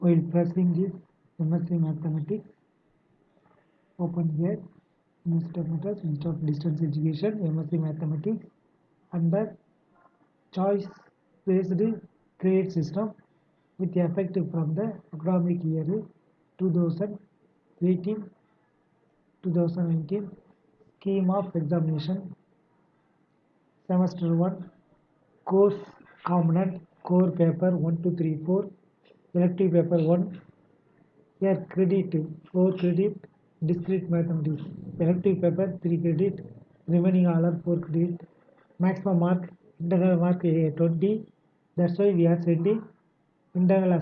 While pressing this MSc Mathematics, open here Mr. Madras, Institute of Distance Education, MSc Mathematics, under choice based credit system with effective from the academic year 2018-2019. Scheme of examination. Semester 1 course component core paper 1 2 3 4, elective paper 1. Here credit 4 credit, discrete mathematics elective paper 3 credit, remaining all are 4 credit. Maximum mark internal mark 20. That's why we are sending internal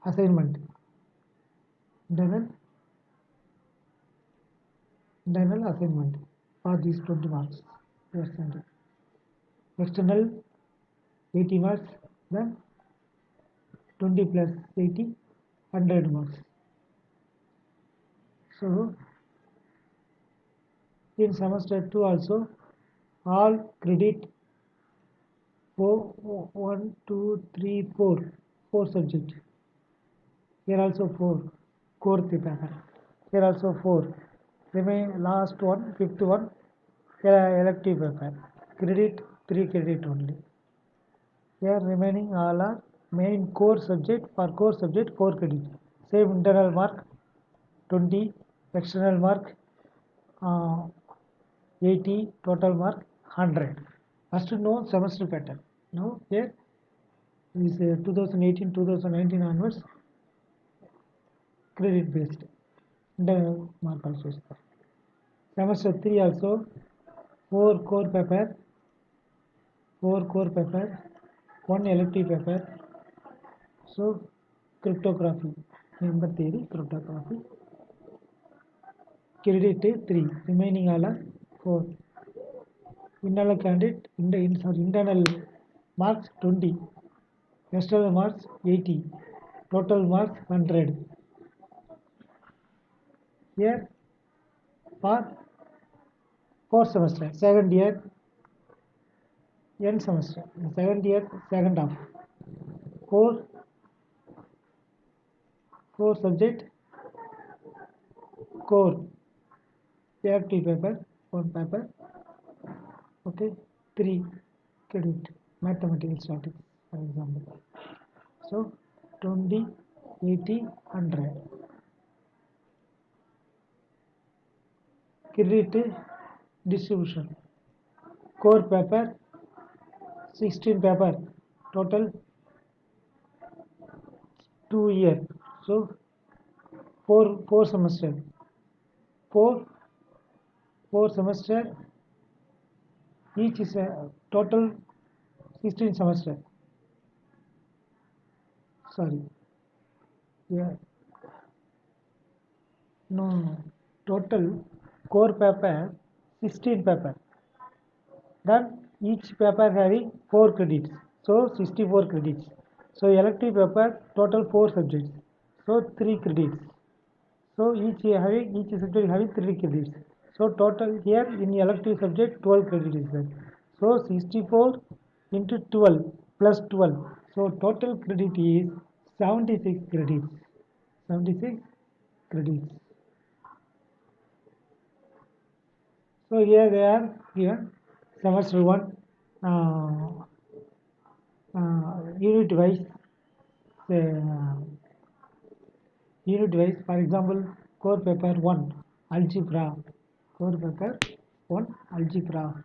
assignment. Internal assignment for these 20 marks. We are sending. External 80 marks, then 20 plus 80, 100 marks. So in semester 2 also all credit 1 2 3 4 subject. Here also 4 core paper. Here also 4. Remain last one, fifth one, elective paper. Credit 3 credit only. Here remaining all are main core subject. For core subject 4 credit. Same internal mark 20, external mark 80, total mark 100. First know semester pattern. Now here is 2018-2019 onwards credit based. Internal mark also is there. Semester 3 also 4 core paper, 1 elective paper. So cryptography, number theory, cryptography. Credit 3, remaining all are 4. Internal candidate, internal marks 20, external marks 80, total marks 100. Here for 4th semester, second year, end semester, second year, second half, 4 subject, core, elective paper, 1 paper, okay, 3 credit, mathematical statistics, for example. So 20, 80, 100. Credit distribution. Core paper 16 paper, total 2 year. So 4 semester. 4 semester. Each is a total 16 semester. Sorry. Yeah. No. Total core paper 16 paper. Then each paper having 4 credits. So 64 credits. So elective paper total 4 subjects. So 3 credits. So each subject having 3 credits. So total here in elective subject 12 credits is there. So 64 into 12 plus 12. So total credit is 76 credits. 76 credits. So here they are given semester 1 unit wise. For example, core paper 1 algebra. Core paper 1 algebra.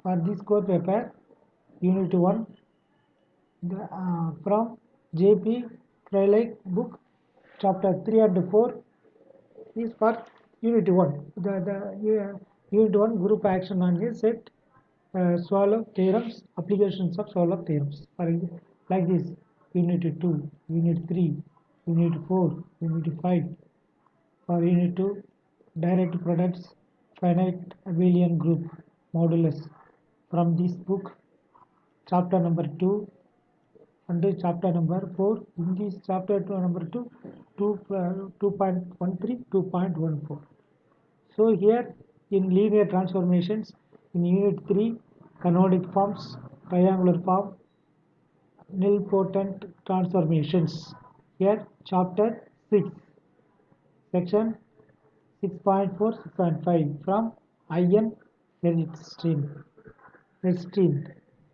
For this core paper, unit 1 from J.P. Freilich book, chapter 3 and 4 is for unit 1. Unit 1 group action on a set swallow theorems, applications of swallow theorems. For example, like this, unit 2, unit 3, unit 4, unit 5. For unit 2, direct products, finite abelian group modulus from this book, chapter number 2 and chapter number 4. In this chapter number 2, 2.13, 2.14. So here in linear transformations, in unit 3, canonic forms, triangular form, nilpotent transformations. Here, chapter 6, section 6.4, 6.5 from IN Redstein. Redstein.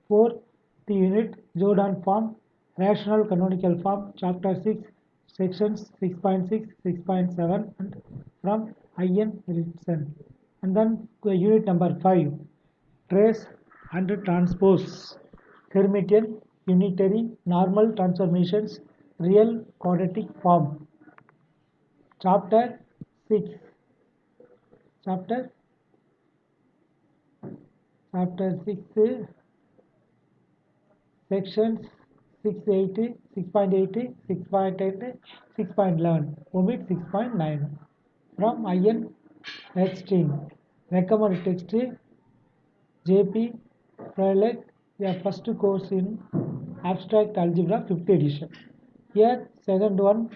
4. The unit Jordan form, rational canonical form, chapter 6, sections 6.6, 6.7, and from IN Redstein. And then unit number 5, trace and transpose, Hermitian, unitary, normal transformations, real quadratic form. Chapter 6, chapter chapter 6, sections 680, 6.80, 6.8, 6.11, omit 6.9. From IN Redstein. Recommended text JP Prelec, a first course in Abstract Algebra, 5th edition. Here, second one,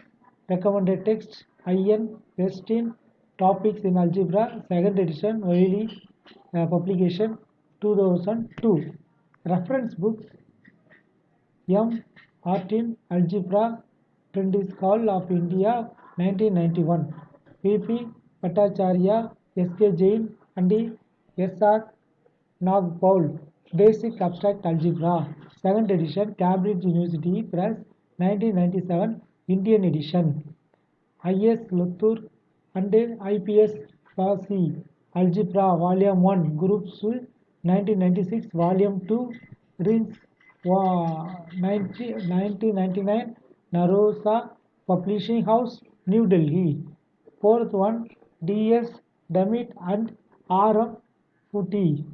recommended text IN Redstein, Topics in Algebra, 2nd edition, Wiley publication, 2002. Reference books M. Martin, Algebra, Prentice Hall of India, 1991. P.P. Bhattacharya, S.K. Jain, and S.R. Nagpaul, Basic Abstract Algebra, 2nd edition, Cambridge University Press, 1997, Indian edition. I.S. Luthur and I.P.S. Fasi, Algebra, Volume 1, Groups, 1996, Volume 2, Rins, 1999, Narosa Publishing House, New Delhi. Fourth one, D.S. Damit and R.M. Footy,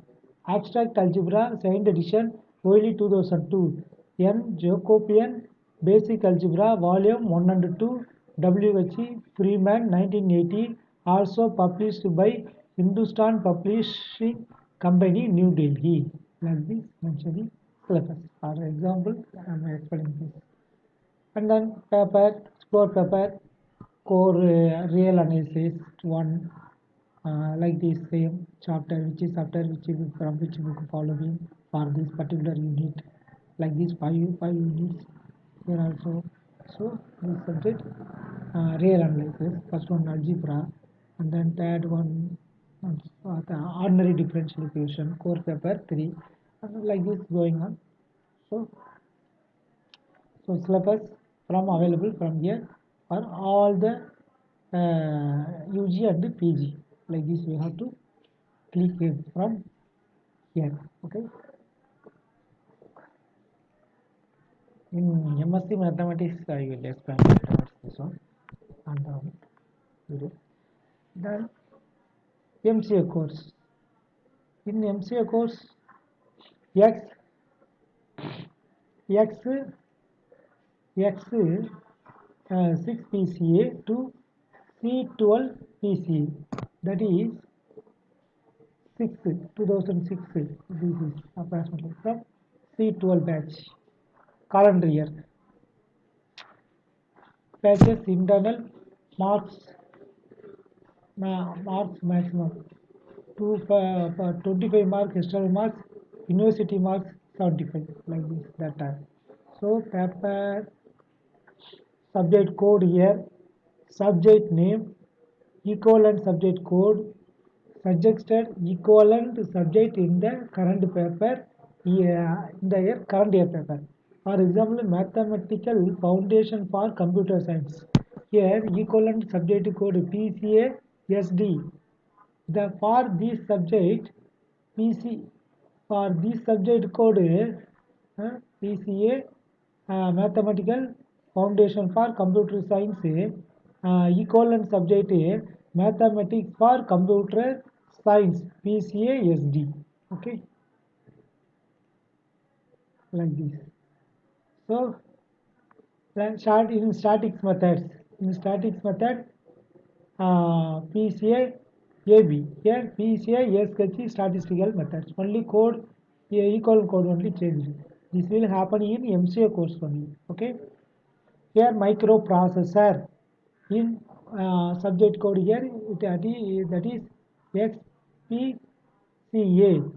Abstract Algebra, 2nd edition, Wiley 2002. N. Jacobian, Basic Algebra, Volume 1 and 2, W.H. Freeman, 1980, also published by Hindustan Publishing Company, New Delhi. Like this, mentioning syllabus. For example, I am explaining this. And then paper, score paper, core real analysis 1, like this same chapter, which is chapter, which is from which book following for this particular unit, like this five units here also. So this subject real analysis, first one algebra, and then third one the ordinary differential equation, core paper 3, and like this going on. So syllabus from available from here for all the UG and PG, like this we have to click it from here. Okay, in MSc mathematics I will explain towards this one and video. Then MCA course. In MCA course, X X 6 PCA to C12 PCA, that is 6 2006, this is approximately from C12 batch, calendar year. Batches internal marks maximum 25 marks, external marks, university marks 75, like this that time. So paper subject code here, subject name, equivalent subject code, suggested equivalent subject in the current paper, in the current year paper. For example, mathematical foundation for computer science. Here equivalent subject code PCA SD. The for this subject PC, for this subject code PCA mathematical foundation for computer science, equivalent subject mathematics for computer science PCA SD. Okay, like this. So then start in statics methods. In statics method, PCA AB. Here PCA A sketchy statistical methods. Only code, equal code only changed. This will happen in MCA course only. Okay. Here microprocessor. In subject code here that is XPCA.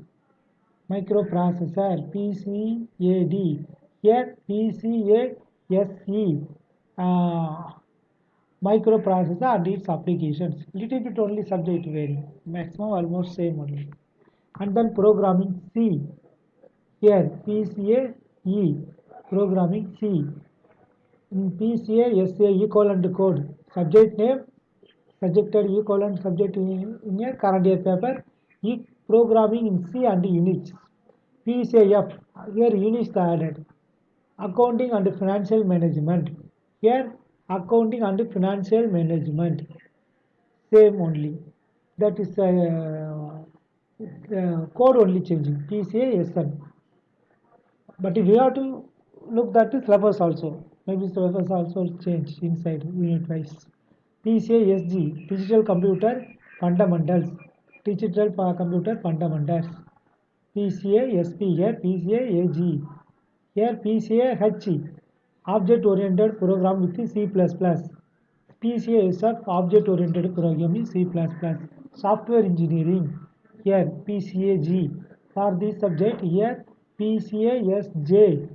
Microprocessor PCAD. Here PCASE microprocessor and its applications. Little bit only subject vary. Maximum almost same only. And then programming C. Here PCAE programming C. In PCASA equivalent code. Subject name subjected equivalent subject in a current year paper. Programming in C and Unix. PCAF here Unix added. Accounting and financial management. Here accounting and financial management. Same only. That is code only changing. PCASN. But if you have to look that is syllabus also. Maybe syllabus also change inside unit wise. PCASG Digital Computer Fundamentals. Digital Computer Fundamentals. PCASP here PCAAG. Here PCAH Object Oriented Program with C++. PCA is of Object Oriented Programming C++. Software Engineering. Here PCAG. For this subject here PCASJ.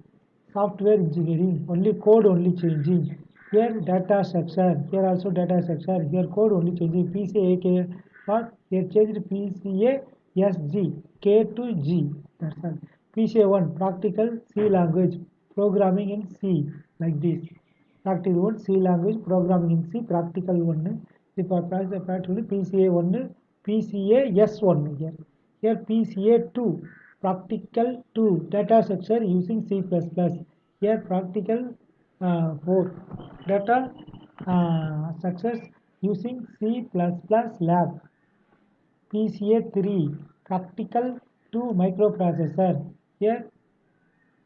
Software Engineering. Only code only changing. Here data structure. Here also data structure. Here code only changing. PCAK. For here changed PCASG. K to G. That's all. PCA1 Practical C language. Programming in C. Like this. Practical 1 C language programming in C practical 1 இப்போ practically PCA 1 PCA S1 here. Here PCA 2 practical 2 data structure using C++. Here practical 4 data structures using C++ lab. PCA 3 practical 2 microprocessor. Here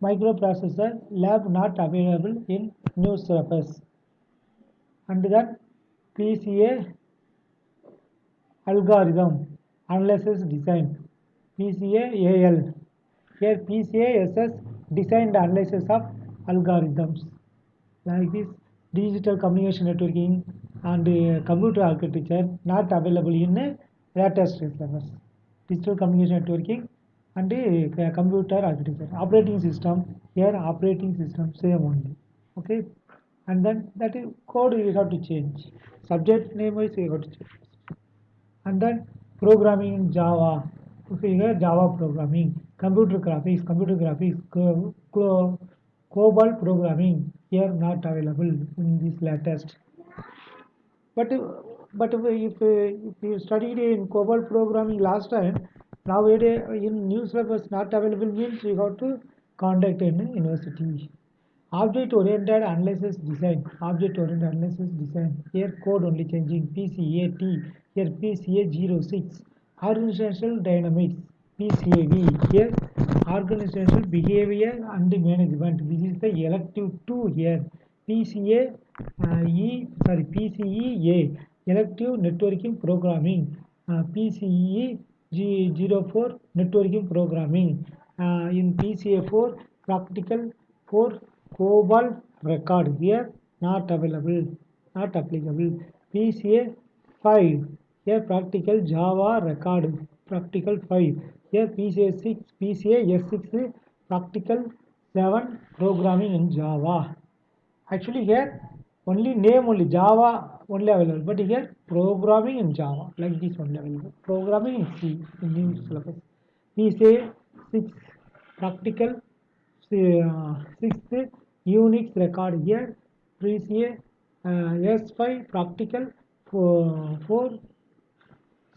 microprocessor lab not available in new syllabus. And then PCA algorithm analysis design. PCA AL. Here PCA SS design the analysis of algorithms. Like this digital communication networking and computer architecture not available in latest syllabus. Digital communication networking and computer architecture. Operating system here operating system same only. Okay. And then that is code you have to change. Subject name wise you have to change. And then programming in Java. Okay, here Java programming, computer graphics, COBOL programming here not available in this latest. But if you studied in COBOL programming last time, nowadays in new syllabus not available means you have to conduct in university. Object oriented analysis design. Object oriented analysis design. Here code only changing. PCAT. Here PCA06. Organizational dynamics. PCAV. Here organizational behavior and management. This is the elective 2 here. PCEA. Elective networking programming. PCE04 networking programming. In PCA4 practical 4 COBOL record here not available, not applicable. PCA 5 here practical Java record practical 5 here PCA 6 PCA S6 practical 7 programming in Java. Actually here only name only Java only available, but here programming in Java like this only available. Programming in C in new syllabus. PCA 6 practical 6th Unix record here. PCA S5 practical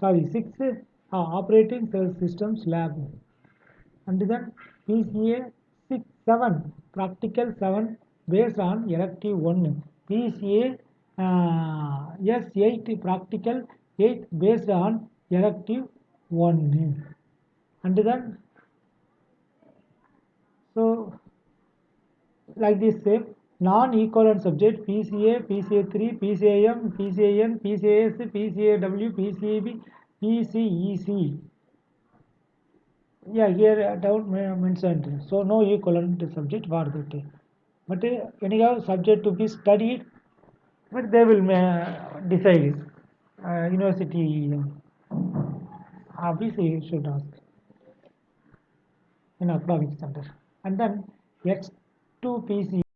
6 operating systems lab. And then PCA 6 7 practical 7 based on elective 1. PCA S8 practical 8 based on elective 1. And then so like this same non-equivalent subject PCA, PCA3, PCAM, PCAN, PCAS, PCAW, PCAB, PCEC. Yeah, here down mentioned. So no equivalent subject for that. But anyhow, subject to be studied, but they will decide. University obviously should ask in academic center. And then 2 PC